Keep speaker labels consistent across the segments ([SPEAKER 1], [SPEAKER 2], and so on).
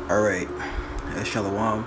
[SPEAKER 1] Alright, Shalom.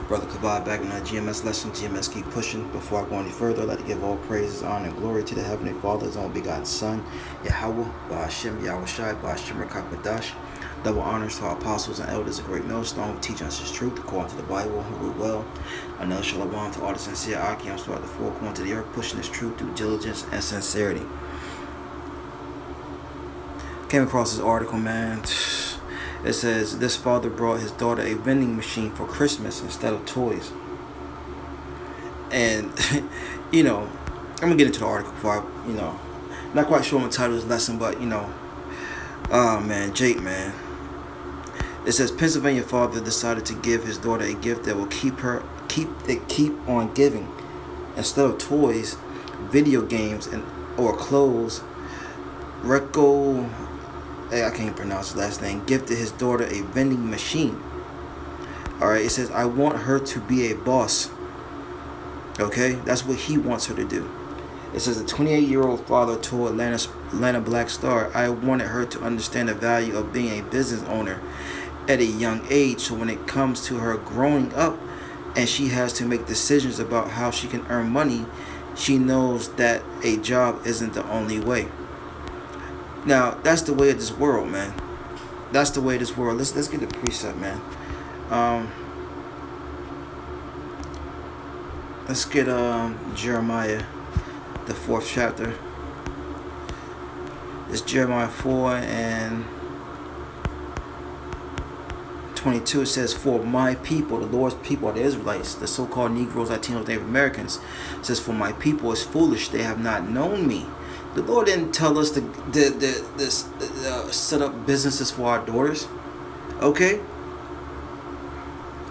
[SPEAKER 1] Brother Kabad back in our GMS lesson. GMS keep pushing. Before I go any further, I'd like to give all praises, honor, and glory to the Heavenly Father, His only begotten Son, YAHAWAH, BAHASHAM, YAHAWASHI, BAHASHAM, Rakakadash. Double honors to our apostles and elders, a great millstone who teach us His truth according to the Bible, who root well. Another Shalom to all the sincere Akiams throughout the four corners of the earth, pushing His truth through diligence and sincerity. Came across this article, man. It says this father brought his daughter a vending machine for Christmas instead of toys. And I'm gonna get into the article before I, not quite sure what the title of this lesson, but oh man, Jake, man. It says Pennsylvania father decided to give his daughter a gift that will keep on giving instead of toys, video games, or clothes. I can't pronounce his last name, gifted his daughter a vending machine. Alright, it says, I want her to be a boss. Okay, that's what he wants her to do. It says, the 28-year-old father told Atlanta Black Star, I wanted her to understand the value of being a business owner at a young age, so when it comes to her growing up and she has to make decisions about how she can earn money, she knows that a job isn't the only way. Now, that's the way of this world, man. That's the way of this world. Let's get the precept, man. Let's get Jeremiah, the 4th chapter. It's Jeremiah 4 and 22. It says, for my people, the Lord's people are the Israelites, the so-called Negroes, Latinos, Native Americans. It says, for my people is foolish, they have not known me. The Lord didn't tell us to set up businesses for our daughters. Okay?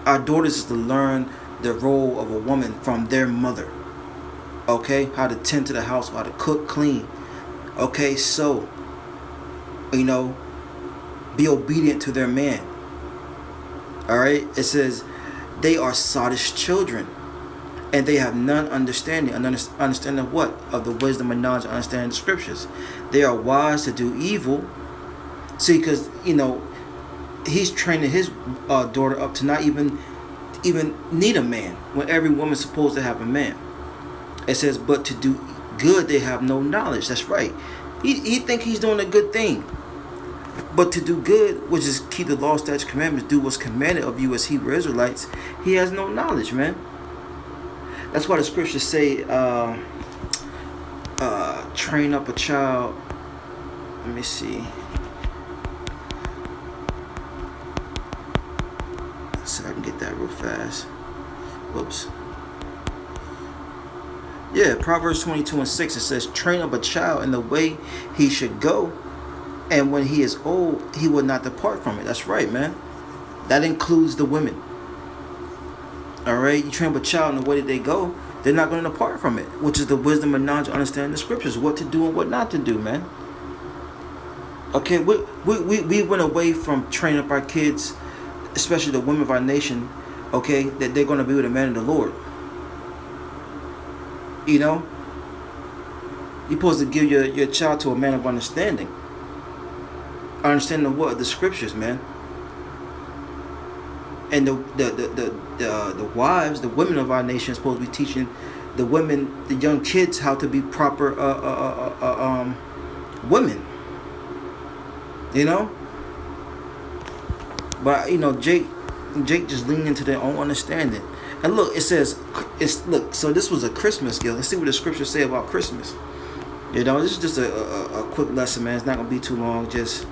[SPEAKER 1] Our daughters is to learn the role of a woman from their mother. Okay? How to tend to the house, how to cook, clean. Okay? So, be obedient to their man. Alright? It says, they are sottish children. And they have none understanding. Understanding of what? Of the wisdom and knowledge, understanding the scriptures. They are wise to do evil. See, because, he's training his daughter up to not even need a man, when every woman's supposed to have a man. It says, but to do good, they have no knowledge. That's right. He think he's doing a good thing. But to do good, which is keep the law, statutes, commandments, do what's commanded of you as Hebrew Israelites, he has no knowledge, man. That's why the scriptures say, train up a child. Let me see. So I can get that real fast. Whoops. Yeah, Proverbs 22 and 6, it says, train up a child in the way he should go, and when he is old, he will not depart from it. That's right, man. That includes the women. Alright, you train up a child in the way that they go, they're not going to depart from it, which is the wisdom and knowledge, understanding the scriptures, what to do and what not to do, man. Okay, we went away from training up our kids, especially the women of our nation, okay, that they're going to be with a man of the Lord. You're supposed to give your child to a man of understanding. Understanding of what? The scriptures, man. And the wives, the women of our nation, are supposed to be teaching the women, the young kids, how to be proper women. But Jake just leaned into their own understanding. And look, it says, so this was a Christmas gift. Let's see what the scriptures say about Christmas. This is just a quick lesson, man. It's not gonna be too long. Just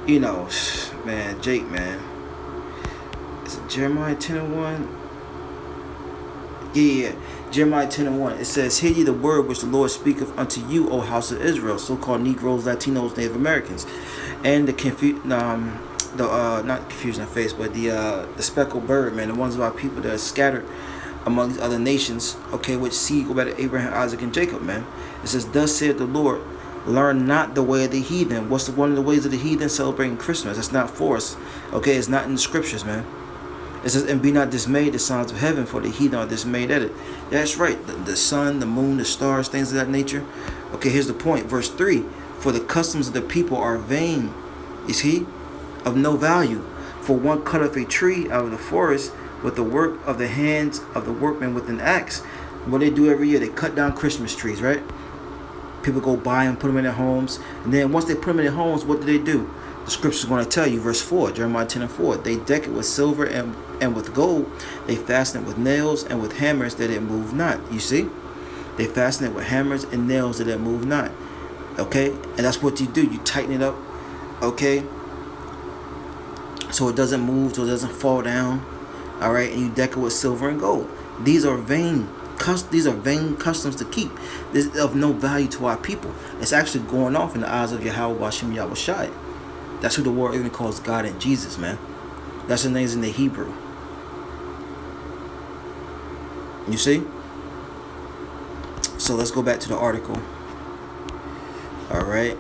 [SPEAKER 1] man, Jake, man. Is it Jeremiah 10 and 1? Yeah. Jeremiah 10 and 1. It says, hear ye the word which the Lord speaketh unto you, O house of Israel, so-called Negroes, Latinos, Native Americans, and not confusion of face, but the speckled bird, man, the ones of our people that are scattered among these other nations, okay, which seed go back to Abraham, Isaac, and Jacob, man. It says, thus saith the Lord, learn not the way of the heathen. What's one of the ways of the heathen? Celebrating Christmas. That's not for us. Okay, it's not in the scriptures, man. It says, and be not dismayed, the sons of heaven, for the heathen are dismayed at it. That's right. The sun, the moon, the stars, things of that nature. Okay, here's the point. Verse 3. For the customs of the people are vain. You see? Of no value. For one cutteth a tree out of the forest with the work of the hands of the workman with an axe. What they do every year, they cut down Christmas trees, right? People go buy them, put them in their homes, and then once they put them in their homes, what do? The scripture is going to tell you, verse 4, Jeremiah 10:4. They deck it with silver and with gold. They fasten it with nails and with hammers that it move not. You see? They fasten it with hammers and nails that it move not. Okay? And that's what you do. You tighten it up. Okay? So it doesn't move, so it doesn't fall down. Alright? And you deck it with silver and gold. These are vain customs to keep. This is of no value to our people. It's actually going off in the eyes of YAHAWASHI, YAHAWASHI. That's who the world even calls God and Jesus, man. That's the names in the Hebrew. You see? So let's go back to the article. Alright.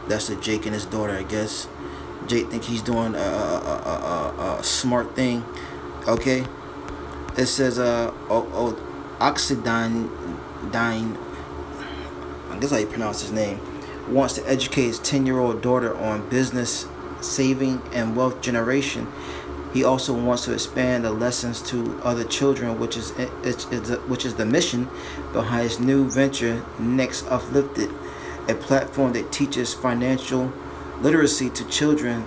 [SPEAKER 1] That's the Jake and his daughter, I guess. Jake think he's doing a smart thing. Okay? It says Oxidine, I guess how you pronounce his name, wants to educate his 10-year-old daughter on business, saving, and wealth generation. He also wants to expand the lessons to other children, which is the mission behind his new venture, Next Uplifted, a platform that teaches financial literacy to children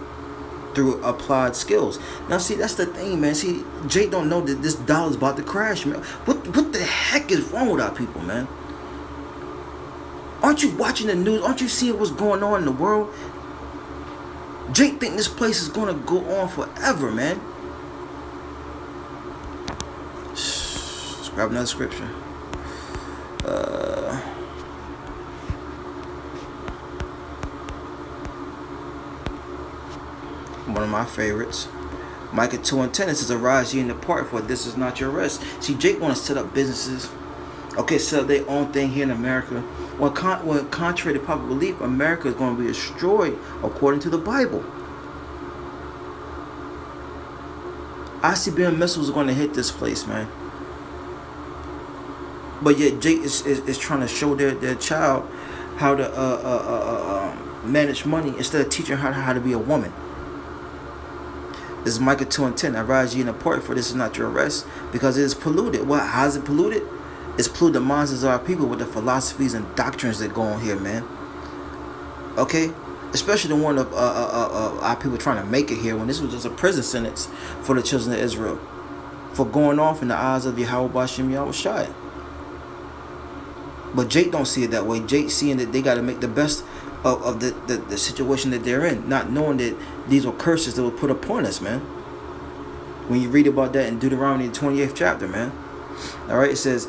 [SPEAKER 1] through applied skills. Now, see, that's the thing, man. See, Jake don't know that this dollar's about to crash, man. What the heck is wrong with our people, man? Aren't you watching the news? Aren't you seeing what's going on in the world? Jake think this place is gonna go on forever, man. Let's grab another scripture. One of my favorites. Micah 2:10, it says, "Arise ye and depart, for this is not your rest." See, Jake want to set up businesses. Okay, set up their own thing here in America. When contrary to popular belief, America is going to be destroyed according to the Bible. ICBM missiles are going to hit this place, man. But yet Jake is trying to show their child how to manage money instead of teaching her how to be a woman. This is Micah 2:10. "Arise ye and depart, for this is not your rest, because it is polluted." Well, how is it polluted? It's polluted the minds of our people with the philosophies and doctrines that go on here, man. Okay? Especially the one of our people trying to make it here, when this was just a prison sentence for the children of Israel for going off in the eyes of YAHAWASHI, YAHAWASHI. But Jake don't see it that way. Jake seeing that they got to make the best of the situation that they're in, not knowing that these were curses that were put upon us, man. When you read about that in Deuteronomy 28th chapter, man. Alright, it says,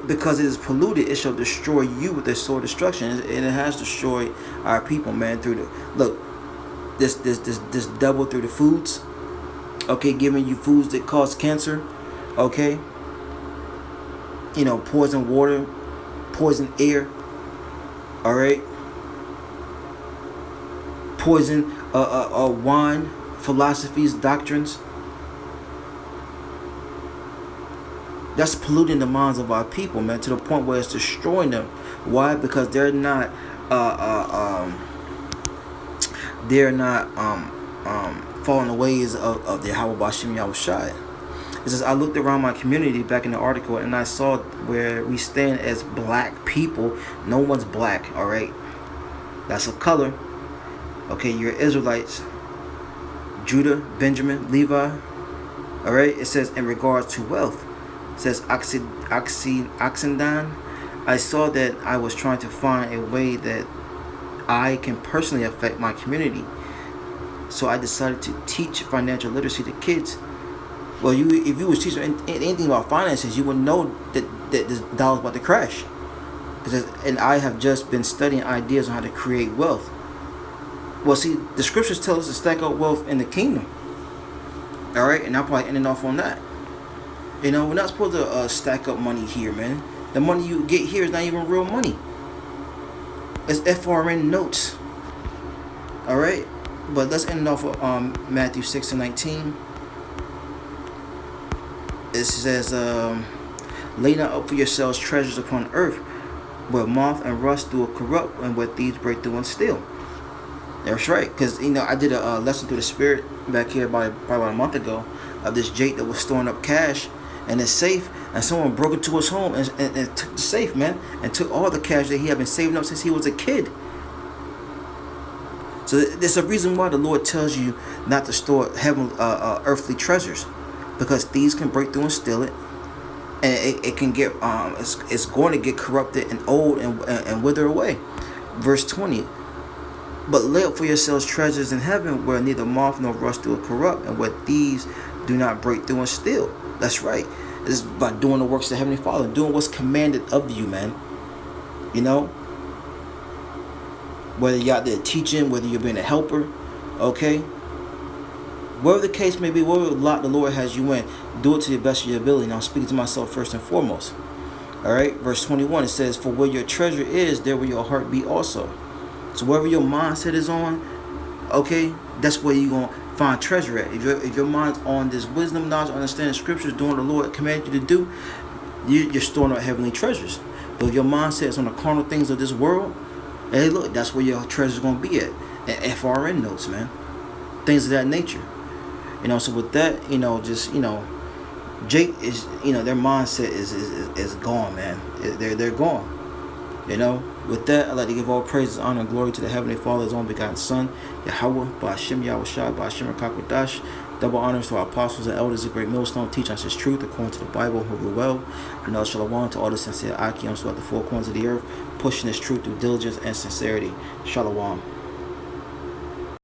[SPEAKER 1] because it is polluted, it shall destroy you with the sword of destruction. And it has destroyed our people, man, through the this devil through the foods. Okay, giving you foods that cause cancer. Okay, you know, poison water, poison air. All right, poison wine, philosophies, doctrines. That's polluting the minds of our people, man, to the point where it's destroying them. Why? Because they're not following the ways of the YAHAWASHI, YAHAWASHI. It says, "I looked around my community," back in the article, "and I saw where we stand as black people." No one's black, all right? That's a color. Okay, you're Israelites. Judah, Benjamin, Levi. All right, it says, "In regards to wealth," it says, Oxendan, "I saw that I was trying to find a way that I can personally affect my community. So I decided to teach financial literacy to kids." Well, if you was teaching anything about finances, you would know that this dollar's about to crash. It says, "And I have just been studying ideas on how to create wealth." Well, see, the scriptures tell us to stack up wealth in the kingdom. All right, and I'm probably ending off on that. You know, we're not supposed to stack up money here, man. The money you get here is not even real money. It's FRN notes. All right, but let's end off with Matthew 6:19. It says, "Lay not up for yourselves treasures upon earth, where moth and rust do corrupt, and where thieves break through and steal." That's right, because I did a lesson through the spirit back here probably about a month ago of this Jake that was storing up cash in his safe, and someone broke into his home and took the safe, man, and took all the cash that he had been saving up since he was a kid. So there's a reason why the Lord tells you not to store earthly treasures, because thieves can break through and steal it, and it can get it's going to get corrupted and old and wither away. Verse 20. But lay up for yourselves treasures in heaven, where neither moth nor rust do corrupt, and where thieves do not break through and steal. That's right. It's by doing the works of the Heavenly Father, doing what's commanded of you, man. Whether you're out there teaching, whether you're being a helper, okay? Whatever the case may be, whatever lot the Lord has you in, do it to the best of your ability. Now I'm speaking to myself first and foremost. All right, verse 21, it says, for where your treasure is, there will your heart be also. So wherever your mindset is on, okay, that's where you're going to find treasure at. If your mind's on this wisdom, knowledge, understanding scriptures, doing the Lord commanded you to do, you're storing up heavenly treasures. But if your mindset is on the carnal things of this world, hey, look, that's where your treasure's going to be at. And FRN notes, man. Things of that nature. So with that, Jake is, their mindset is gone, man. They're gone. With that, I'd like to give all praises, honor, and glory to the Heavenly Father, His only begotten Son, YAHAWAH, BAHASHAM, YAHAWASHI, BAHASHAM, Rakakwadash. Double honors to our apostles and elders of Great Millstone, teach us His truth according to the Bible, who rule well. And shalom to all the sincere Akiams throughout the four corners of the earth, pushing His truth through diligence and sincerity. Shalom.